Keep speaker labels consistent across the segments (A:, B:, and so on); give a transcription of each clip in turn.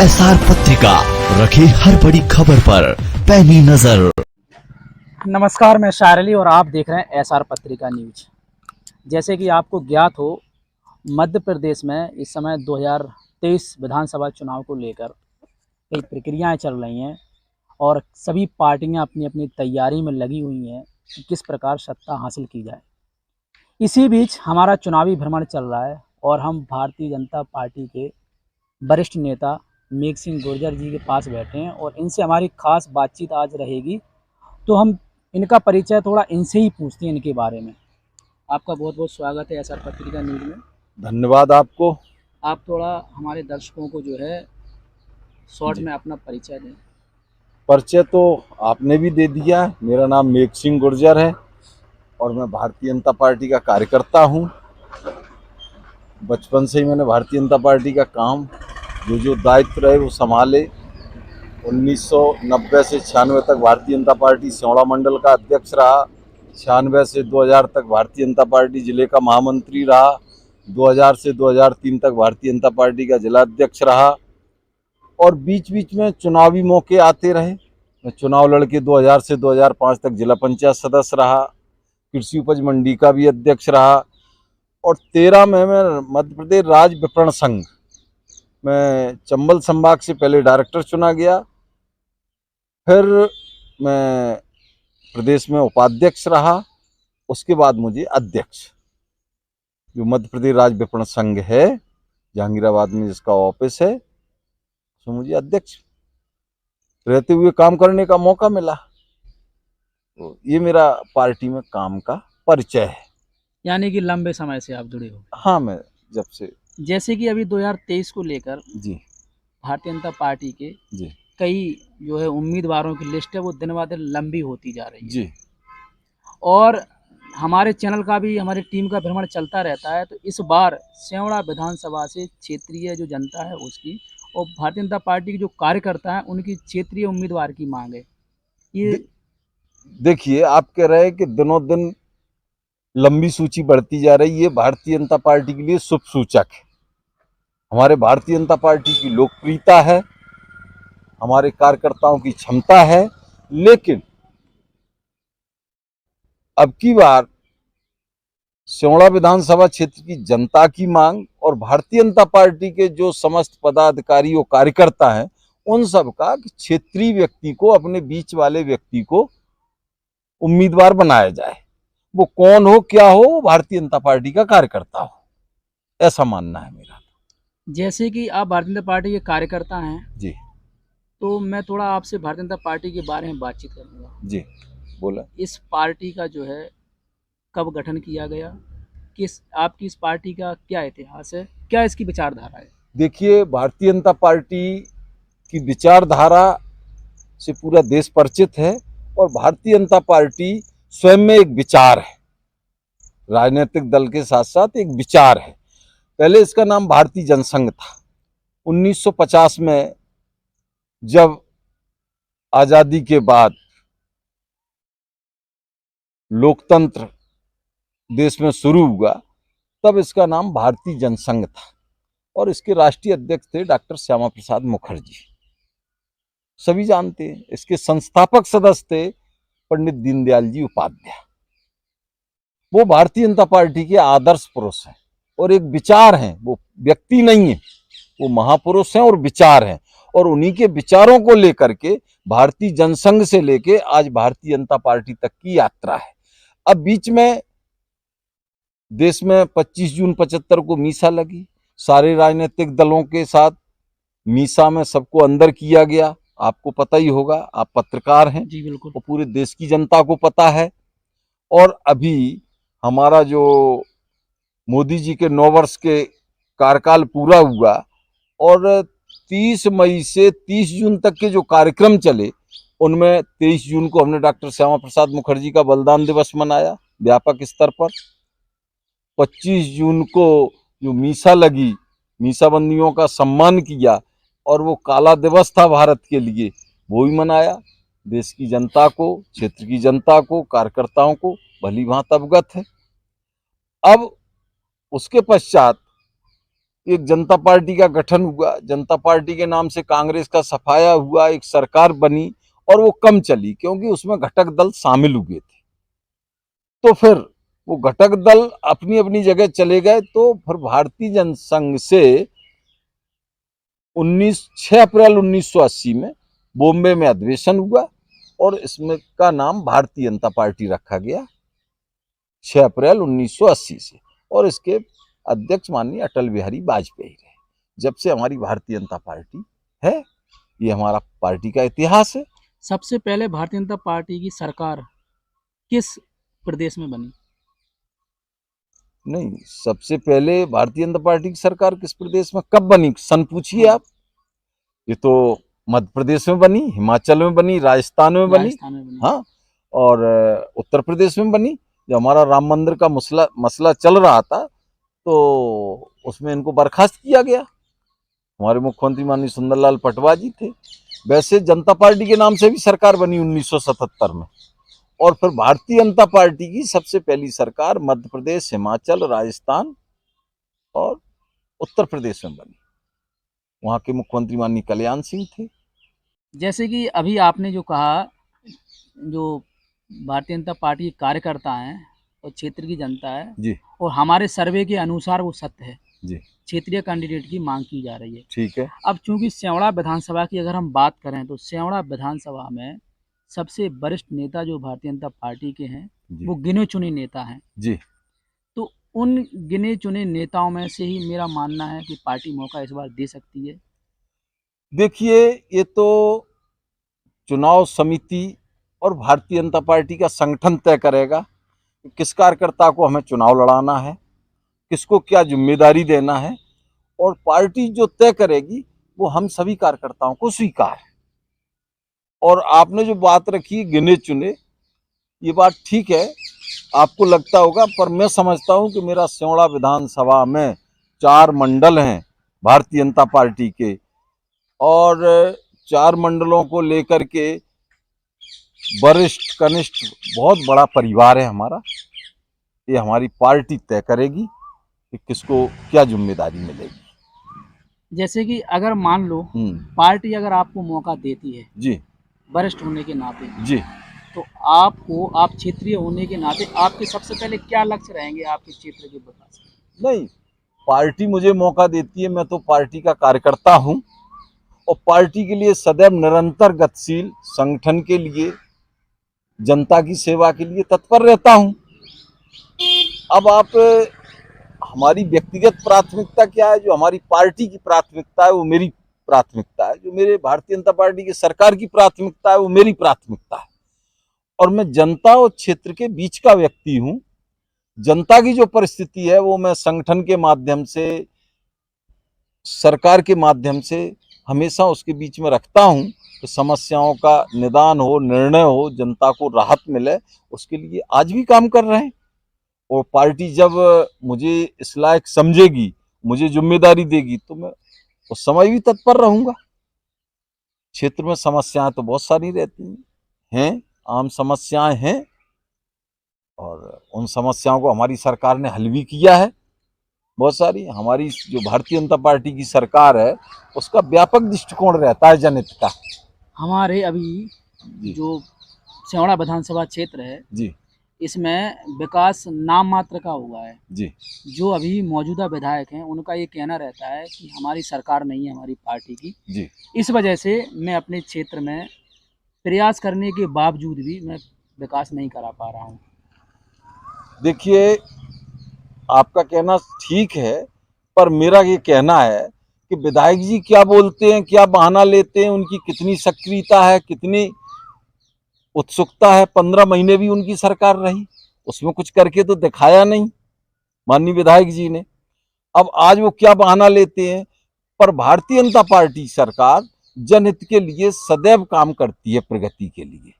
A: SR पत्रिका रखे हर बड़ी खबर पर पैनी नजर।
B: नमस्कार, मैं शायर अली और आप देख रहे हैं एसआर पत्रिका न्यूज। जैसे कि आपको ज्ञात हो, मध्य प्रदेश में इस समय 2023 विधानसभा चुनाव को लेकर कई प्रक्रियाएं चल रही हैं और सभी पार्टियां अपनी अपनी तैयारी में लगी हुई हैं कि किस प्रकार सत्ता हासिल की जाए। इसी बीच हमारा चुनावी भ्रमण चल रहा है और हम भारतीय जनता पार्टी के वरिष्ठ नेता मेघ सिंह गुर्जर जी के पास बैठे हैं और इनसे हमारी खास बातचीत आज रहेगी। तो हम इनका परिचय थोड़ा इनसे ही पूछते हैं इनके बारे में। आपका बहुत बहुत स्वागत है एसआर पत्रिका न्यूज़ में।
C: धन्यवाद आपको।
B: आप थोड़ा हमारे दर्शकों को जो है शॉर्ट में अपना परिचय दें।
C: परिचय तो आपने भी दे दिया। मेरा नाम मेघ सिंह गुर्जर है और मैं भारतीय जनता पार्टी का कार्यकर्ता हूं। बचपन से ही मैंने भारतीय जनता पार्टी का काम जो दायित्व रहे वो संभाले। 1990 से 96 तक भारतीय जनता पार्टी सियोड़ा मंडल का अध्यक्ष रहा। 96 से 2000 तक भारतीय जनता पार्टी जिले का महामंत्री रहा। 2000 से 2003 तक भारतीय जनता पार्टी का जिला अध्यक्ष रहा और बीच बीच में चुनावी मौके आते रहे। मैं चुनाव लड़के 2000 से 2005 तक जिला पंचायत सदस्य रहा, कृषि उपज मंडी का भी अध्यक्ष रहा और 13 में मैं मध्य प्रदेश राज्य विपणन संघ में चंबल संभाग से पहले डायरेक्टर चुना गया। फिर मैं प्रदेश में उपाध्यक्ष रहा, उसके बाद मुझे अध्यक्ष, जो मध्य प्रदेश राज्य विपणन संघ है जहांगीराबाद में जिसका ऑफिस है, तो मुझे अध्यक्ष रहते हुए काम करने का मौका मिला। तो ये मेरा पार्टी में काम का परिचय है।
B: यानी कि लंबे समय से आप जुड़े हो।
C: हाँ, मैं जब से
B: जैसे कि अभी 2023 को लेकर
C: जी
B: भारतीय जनता पार्टी के
C: जी
B: कई जो है उम्मीदवारों की लिस्ट है वो दिन ब दिन लंबी होती जा रही है
C: जी
B: और हमारे चैनल का भी, हमारी टीम का भ्रमण चलता रहता है। तो इस बार सियोड़ा विधानसभा से क्षेत्रीय जो जनता है उसकी और भारतीय जनता पार्टी के जो कार्यकर्ता हैं उनकी क्षेत्रीय उम्मीदवार की मांग है। ये
C: देखिए, आप कह रहे हैं कि दिनों दिन लंबी सूची बढ़ती जा रही है। भारतीय जनता पार्टी के लिए शुभ सूचक है। हमारे भारतीय जनता पार्टी की लोकप्रियता है, हमारे कार्यकर्ताओं की क्षमता है, लेकिन अब की बार सियोड़ा विधानसभा क्षेत्र की जनता की मांग और भारतीय जनता पार्टी के जो समस्त पदाधिकारी और कार्यकर्ता हैं उन सब का क्षेत्रीय व्यक्ति को, अपने बीच वाले व्यक्ति को उम्मीदवार बनाया जाए। वो कौन हो, क्या हो, वो भारतीय जनता पार्टी का कार्यकर्ता हो, ऐसा मानना है मेरा।
B: जैसे कि आप भारतीय जनता पार्टी के कार्यकर्ता हैं
C: जी
B: तो मैं थोड़ा आपसे भारतीय जनता पार्टी के बारे में बातचीत करूंगा।
C: जी बोला।
B: इस पार्टी का जो है कब गठन किया गया, आपकी इस पार्टी का क्या इतिहास है, क्या इसकी विचारधारा है?
C: देखिए, भारतीय जनता पार्टी की विचारधारा से पूरा देश परिचित है और भारतीय जनता पार्टी स्वयं में एक विचार है, राजनीतिक दल के साथ साथ एक विचार है। पहले इसका नाम भारतीय जनसंघ था। 1950 में जब आजादी के बाद लोकतंत्र देश में शुरू हुआ तब इसका नाम भारतीय जनसंघ था और इसके राष्ट्रीय अध्यक्ष थे डॉक्टर श्यामा प्रसाद मुखर्जी। सभी जानते हैं। इसके संस्थापक सदस्य थे पंडित दीनदयाल जी उपाध्याय। वो भारतीय जनता पार्टी के आदर्श पुरुष हैं और एक विचार हैं, वो व्यक्ति नहीं है, वो महापुरुष हैं और विचार हैं। और उन्हीं के विचारों को लेकर के भारतीय जनसंघ से लेके आज भारतीय जनता पार्टी तक की यात्रा है। अब बीच में देश में 25 जून 75 को मीसा लगी, सारे राजनीतिक दलों के साथ मीसा में सबको अंदर किया गया। आपको पता ही होगा, आप पत्रकार हैं।
B: जी बिल्कुल।
C: और पूरे देश की जनता को पता है। और अभी हमारा जो मोदी जी के 9 वर्ष के कार्यकाल पूरा हुआ और 30 मई से 30 जून तक के जो कार्यक्रम चले उनमें 23 जून को हमने डॉक्टर श्यामा प्रसाद मुखर्जी का बलिदान दिवस मनाया व्यापक स्तर पर। 25 जून को जो मीसा लगी, मीसाबंदियों का सम्मान किया और वो काला दिवस था भारत के लिए, वो भी मनाया। देश की जनता को, क्षेत्र की जनता को, कार्यकर्ताओं को भली भांति अवगत है। अब उसके पश्चात एक जनता पार्टी का गठन हुआ, जनता पार्टी के नाम से कांग्रेस का सफाया हुआ, एक सरकार बनी और वो कम चली क्योंकि उसमें घटक दल शामिल हुए थे। तो फिर वो घटक दल अपनी अपनी जगह चले गए। तो फिर भारतीय जनसंघ से 6 अप्रैल 1980 में बॉम्बे में अधिवेशन हुआ और इसमें का नाम भारतीय जनता पार्टी रखा गया 6 अप्रैल 1980 से। और इसके अध्यक्ष माननीय अटल बिहारी वाजपेयी रहे। जब से हमारी भारतीय जनता पार्टी है, ये हमारा पार्टी का इतिहास है।
B: सबसे पहले भारतीय जनता पार्टी की सरकार किस प्रदेश में बनी?
C: नहीं, सबसे पहले भारतीय जनता पार्टी की सरकार किस प्रदेश में कब बनी, सन पूछिए आप। ये तो मध्य प्रदेश में बनी, हिमाचल में बनी, राजस्थान में बनी, हाँ, और उत्तर प्रदेश में बनी। जब हमारा राम मंदिर का मसला चल रहा था तो उसमें इनको बर्खास्त किया गया। हमारे मुख्यमंत्री माननीय सुंदरलाल पटवा जी थे। वैसे जनता पार्टी के नाम से भी सरकार बनी 1977 में। और फिर भारतीय जनता पार्टी की सबसे पहली सरकार मध्य प्रदेश, हिमाचल, राजस्थान और उत्तर प्रदेश में बनी। वहाँ के मुख्यमंत्री माननीय कल्याण सिंह थे।
B: जैसे कि अभी आपने जो कहा, जो भारतीय जनता पार्टी के कार्यकर्ता हैं और क्षेत्र की जनता है
C: जी,
B: और हमारे सर्वे के अनुसार वो सत्य है
C: जी,
B: क्षेत्रीय कैंडिडेट की मांग की जा रही है।
C: ठीक है।
B: अब चूंकि सेवड़ा विधानसभा की अगर हम बात करें तो सेवड़ा विधानसभा में सबसे वरिष्ठ नेता जो भारतीय जनता पार्टी के हैं
C: जी,
B: वो गिने चुने नेता हैं।
C: जी,
B: तो उन गिने चुने नेताओं में से ही मेरा मानना है कि पार्टी मौका इस बार दे सकती है।
C: देखिए, ये तो चुनाव समिति और भारतीय जनता पार्टी का संगठन तय करेगा कि किस कार्यकर्ता को हमें चुनाव लड़ाना है, किसको क्या जिम्मेदारी देना है। और पार्टी जो तय करेगी वो हम सभी कार्यकर्ताओं को स्वीकार है। और आपने जो बात रखी गिने चुने, ये बात ठीक है, आपको लगता होगा, पर मैं समझता हूं कि मेरा सेवड़ा विधानसभा में 4 मंडल हैं भारतीय जनता पार्टी के, और 4 मंडलों को लेकर के वरिष्ठ कनिष्ठ बहुत बड़ा परिवार है हमारा। ये हमारी पार्टी तय करेगी कि किसको क्या जिम्मेदारी मिलेगी।
B: जैसे कि अगर मान लो पार्टी अगर आपको मौका देती है
C: जी,
B: वरिष्ठ होने के नाते,
C: जी,
B: तो आप क्षेत्रीय होने के नाते आपके सबसे पहले क्या लक्ष्य रहेंगे आपके क्षेत्र के विकास?
C: नहीं, पार्टी मुझे मौका देती है, मैं तो पार्टी का कार्यकर्ता हूं और पार्टी के लिए सदैव निरंतर गतिशील, संगठन के लिए, जनता की सेवा के लिए तत्पर रहता हूं। अब आप हमारी व्यक्तिगत प्राथमिकता क्या है, जो हमारी पार्टी की प्राथमिकता है वो मेरी प्राथमिकता है, जो मेरे भारतीय जनता पार्टी की सरकार की प्राथमिकता है वो मेरी प्राथमिकता है। और मैं जनता और क्षेत्र के बीच का व्यक्ति हूं। जनता की जो परिस्थिति है वो मैं संगठन के माध्यम से, सरकार के माध्यम से हमेशा उसके बीच में रखता हूं कि समस्याओं का निदान हो, निर्णय हो, जनता को राहत मिले, उसके लिए आज भी काम कर रहे हैं। और पार्टी जब मुझे इस लायक समझेगी, मुझे जिम्मेदारी देगी, तो मैं उस समय भी तत्पर रहूंगा। क्षेत्र में समस्याएं तो बहुत सारी रहती हैं, आम समस्याएं हैं, और उन समस्याओं को हमारी सरकार ने हल भी किया है बहुत सारी। हमारी जो भारतीय जनता पार्टी की सरकार है उसका व्यापक दृष्टिकोण रहता है जनहित का।
B: हमारे अभी जो सेवड़ा विधानसभा क्षेत्र है
C: जी,
B: इसमें विकास नाम मात्र का हुआ है।
C: जी,
B: जो अभी मौजूदा विधायक हैं उनका ये कहना रहता है कि हमारी सरकार नहीं है हमारी पार्टी की।
C: जी,
B: इस वजह से मैं अपने क्षेत्र में प्रयास करने के बावजूद भी मैं विकास नहीं करा पा रहा हूँ।
C: देखिए, आपका कहना ठीक है, पर मेरा ये कहना है कि विधायक जी क्या बोलते हैं, क्या बहाना लेते हैं, उनकी कितनी सक्रियता है, कितनी उत्सुकता है। 15 महीने भी उनकी सरकार रही, उसमें कुछ करके तो दिखाया नहीं माननीय विधायक जी ने। अब आज वो क्या बहाना लेते हैं, पर भारतीय जनता पार्टी सरकार जनहित के लिए सदैव काम करती है, प्रगति के लिए।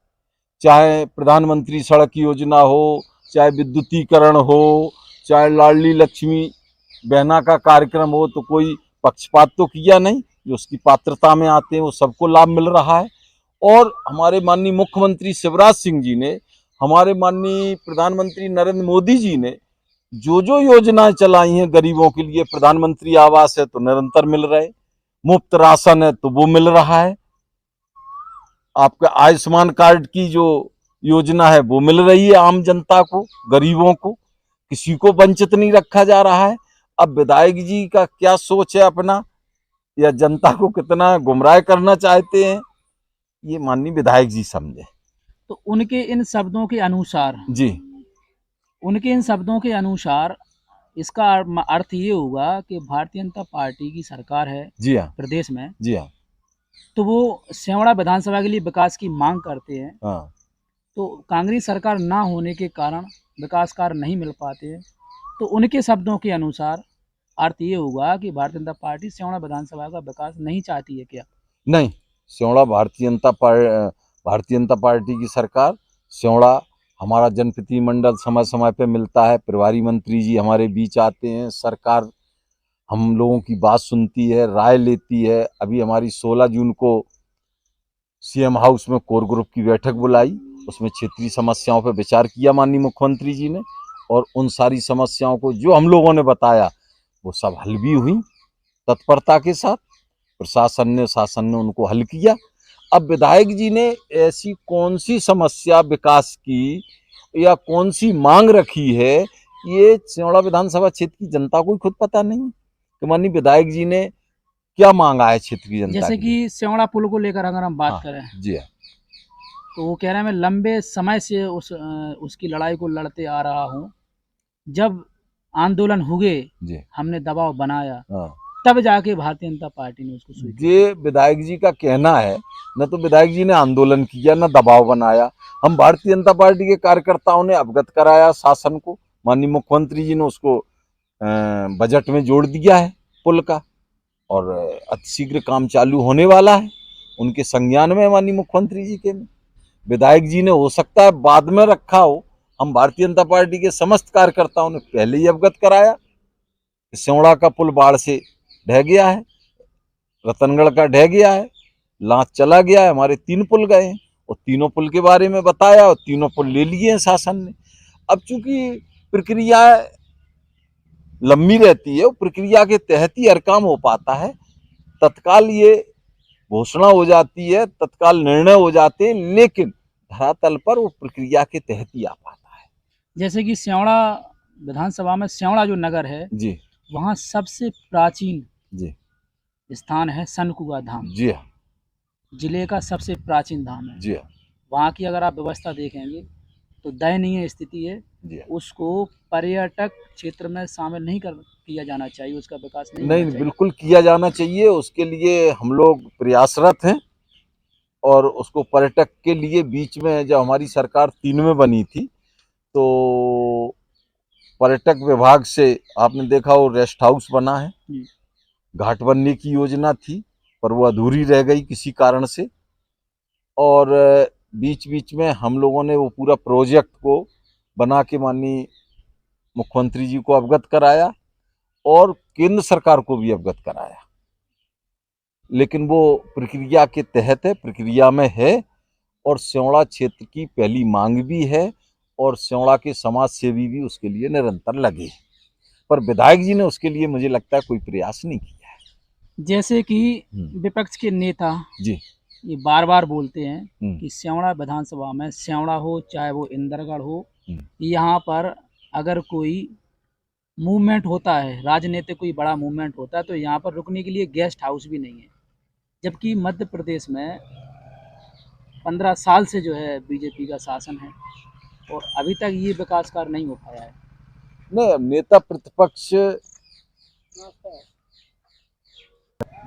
C: चाहे प्रधानमंत्री सड़क योजना हो, चाहे विद्युतीकरण हो, चाहे लाडली लक्ष्मी बहना का कार्यक्रम हो, तो कोई पक्षपात तो किया नहीं। जो उसकी पात्रता में आते हैं वो सबको लाभ मिल रहा है। और हमारे माननीय मुख्यमंत्री शिवराज सिंह जी ने, हमारे माननीय प्रधानमंत्री नरेंद्र मोदी जी ने जो जो योजनाएं चलाई हैं गरीबों के लिए, प्रधानमंत्री आवास है तो निरंतर मिल रहे, मुफ्त राशन है तो वो मिल रहा है, आपके आयुष्मान कार्ड की जो योजना है वो मिल रही है आम जनता को, गरीबों को, किसी को वंचित नहीं रखा जा रहा है। अब विधायक जी का क्या सोच है अपना, या जनता को कितना गुमराह करना चाहते हैं, ये माननीय विधायक जी समझे।
B: तो उनके इन शब्दों के अनुसार
C: जी
B: इसका अर्थ ये होगा कि भारतीय जनता पार्टी की सरकार है
C: जी हाँ
B: प्रदेश में,
C: जी हाँ
B: तो वो सेवड़ा विधानसभा के लिए विकास की मांग करते हैं,
C: हाँ।
B: तो कांग्रेस सरकार ना होने के कारण विकास कार्य नहीं मिल पाते हैं। तो उनके शब्दों के अनुसार अर्थ ये होगा कि भारतीय जनता पार्टी सेवड़ा विधानसभा का विकास नहीं चाहती है क्या?
C: नहीं, सेवड़ा भारतीय जनता पार्टी की सरकार, सेवड़ा हमारा जनप्रतिनिधिमंडल समय समय पे मिलता है, प्रभारी मंत्री जी हमारे बीच आते हैं, सरकार हम लोगों की बात सुनती है, राय लेती है। अभी हमारी 16 जून को सीएम हाउस में कोर ग्रुप की बैठक बुलाई, उसमें क्षेत्रीय समस्याओं पर विचार किया माननीय मुख्यमंत्री जी ने, और उन सारी समस्याओं को जो हम लोगों ने बताया वो सब हल भी हुई तत्परता के साथ। प्रशासन शासन ने उनको हल किया। अब विधायक जी ने ऐसी कौन सी समस्या विकास की या कौन सी मांग रखी है, ये सेवड़ा विधानसभा क्षेत्र की जनता को खुद पता नहीं कि माननीय विधायक जी ने क्या मांगा है क्षेत्रीय जनता
B: जैसे
C: के लिए।
B: कि सेवड़ा पुल को लेकर अगर हम बात
C: हाँ,
B: करें,
C: जी हाँ,
B: तो वो कह रहे हैं मैं लंबे समय से उसकी लड़ाई को लड़ते आ रहा हूँ। जब आंदोलन हुए,
C: जी
B: हमने दबाव बनाया,
C: हाँ।
B: तब जाके भारतीय जनता पार्टी ने उसको स्वीकृत
C: ये विधायक जी का कहना है, न तो विधायक जी ने आंदोलन किया न दबाव बनाया। हम भारतीय जनता पार्टी के कार्यकर्ताओं ने अवगत कराया शासन को, माननीय मुख्यमंत्री जी ने उसको बजट में जोड़ दिया है पुल का, और अतिशीघ्र काम चालू होने वाला है। उनके संज्ञान में माननीय मुख्यमंत्री जी के, विधायक जी ने हो सकता है बाद में रखा हो, हम भारतीय जनता पार्टी के समस्त कार्यकर्ताओं ने पहले ही अवगत कराया कि सेवड़ा का पुल बाढ़ से ढह गया है, रतनगढ़ का ढह गया है, लांच चला गया है, हमारे 3 पुल गए हैं, और तीनों पुल के बारे में बताया और तीनों पुल ले लिए हैं शासन ने। अब चूंकि प्रक्रिया लंबी रहती है, प्रक्रिया के तहत ही हर काम हो पाता है, तत्काल ये घोषणा हो जाती है, तत्काल निर्णय हो जाते हैं, लेकिन धरातल पर वो प्रक्रिया के तहत ही आ पाता है।
B: जैसे कि सेवड़ा विधानसभा में सेवड़ा जो नगर है,
C: जी
B: वहाँ सबसे प्राचीन
C: जी
B: स्थान है सनकुआ धाम,
C: जी हाँ
B: जिले का सबसे प्राचीन धाम है।
C: जी हाँ
B: वहाँ की अगर आप व्यवस्था देखेंगे तो दयनीय स्थिति है।
C: जी हाँ।
B: उसको पर्यटक क्षेत्र में शामिल नहीं किया जाना चाहिए, उसका विकास नहीं होना
C: नहीं,
B: चाहिए।
C: बिल्कुल किया जाना चाहिए, उसके लिए हम लोग प्रयासरत हैं, और उसको पर्यटक के लिए बीच में जब हमारी सरकार 3 में बनी थी, तो पर्यटक विभाग से आपने देखा वो रेस्ट हाउस बना है,
B: जी।
C: घाट बनने की योजना थी पर वो अधूरी रह गई किसी कारण से, और बीच बीच में हम लोगों ने वो पूरा प्रोजेक्ट को बना के माननीय मुख्यमंत्री जी को अवगत कराया और केंद्र सरकार को भी अवगत कराया, लेकिन वो प्रक्रिया के तहत है, प्रक्रिया में है, और सेवड़ा क्षेत्र की पहली मांग भी है, और सेवड़ा के समाज सेवी भी उसके लिए निरंतर लगे हैं, पर विधायक जी ने उसके लिए मुझे लगता है कोई प्रयास नहीं किया है।
B: जैसे कि विपक्ष के नेता
C: जी
B: ये बार बार बोलते हैं कि सेवड़ा विधानसभा में, सेवड़ा हो चाहे वो इंदरगढ़ हो, यहाँ पर अगर कोई मूवमेंट होता है, राजनीतिक कोई बड़ा मूवमेंट होता है, तो यहाँ पर रुकने के लिए गेस्ट हाउस भी नहीं है। जबकि मध्य प्रदेश में 15 साल से जो है बीजेपी का शासन है और अभी तक ये विकास कार्य नहीं हो पाया है।
C: नहीं, नेता प्रतिपक्ष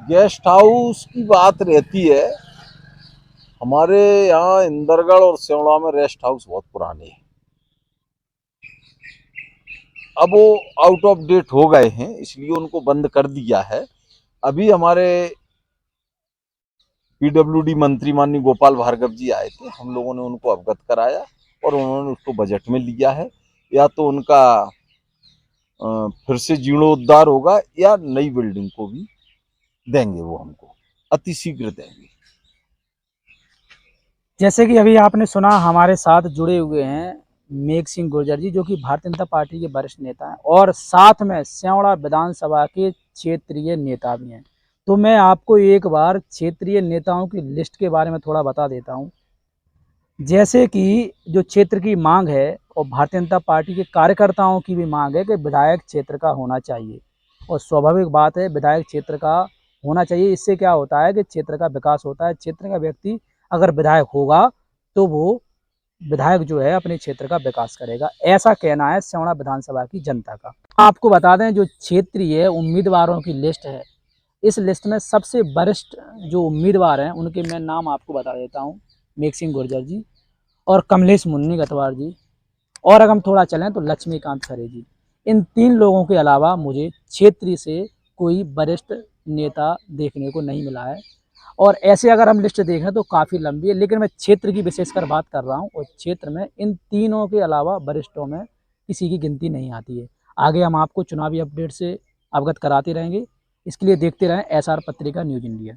C: गेस्ट हाउस की बात रहती है, हमारे यहाँ इंदरगढ़ और सेवड़ा में रेस्ट हाउस बहुत पुराने हैं, अब वो आउट ऑफ डेट हो गए हैं, इसलिए उनको बंद कर दिया है। अभी हमारे पीडब्ल्यूडी मंत्री माननीय गोपाल भार्गव जी आए थे, हम लोगों ने उनको अवगत कराया और उन्होंने उसको बजट में लिया है, या तो उनका फिर से जीर्णोद्धार होगा या नई बिल्डिंग को भी देंगे, वो हमको अतिशीघ्र देंगे।
B: जैसे कि अभी आपने सुना, हमारे साथ जुड़े हुए हैं मेघ सिंह गुर्जर जी, जो कि भारतीय जनता पार्टी के वरिष्ठ नेता हैं और साथ में स्यावड़ा विधानसभा के क्षेत्रीय नेता भी हैं। तो मैं आपको एक बार क्षेत्रीय नेताओं की लिस्ट के बारे में थोड़ा बता देता हूं। जैसे कि जो क्षेत्र की मांग है और भारतीय जनता पार्टी के कार्यकर्ताओं की भी मांग है कि विधायक क्षेत्र का होना चाहिए, और स्वाभाविक बात है विधायक क्षेत्र का होना चाहिए। इससे क्या होता है कि क्षेत्र का विकास होता है। क्षेत्र का व्यक्ति अगर विधायक होगा तो वो विधायक जो है अपने क्षेत्र का विकास करेगा, ऐसा कहना है स्यावड़ा विधानसभा की जनता का। आपको बता दें जो क्षेत्रीय उम्मीदवारों की लिस्ट है, इस लिस्ट में सबसे वरिष्ठ जो उम्मीदवार हैं उनके मैं नाम आपको बता देता हूं। मेघ सिंह गुर्जर जी और कमलेश मुन्नी गतवार जी, और अगर हम थोड़ा चलें तो लक्ष्मीकांत खरे जी। इन 3 लोगों के अलावा मुझे क्षेत्र से कोई वरिष्ठ नेता देखने को नहीं मिला है। और ऐसे अगर हम लिस्ट देखें तो काफ़ी लंबी है, लेकिन मैं क्षेत्र की विशेषकर बात कर रहा हूँ और क्षेत्र में इन तीनों के अलावा वरिष्ठों में किसी की गिनती नहीं आती है। आगे हम आपको चुनावी अपडेट से अवगत कराते रहेंगे। इसके लिए देखते रहें SR पत्रिका न्यूज़ इंडिया।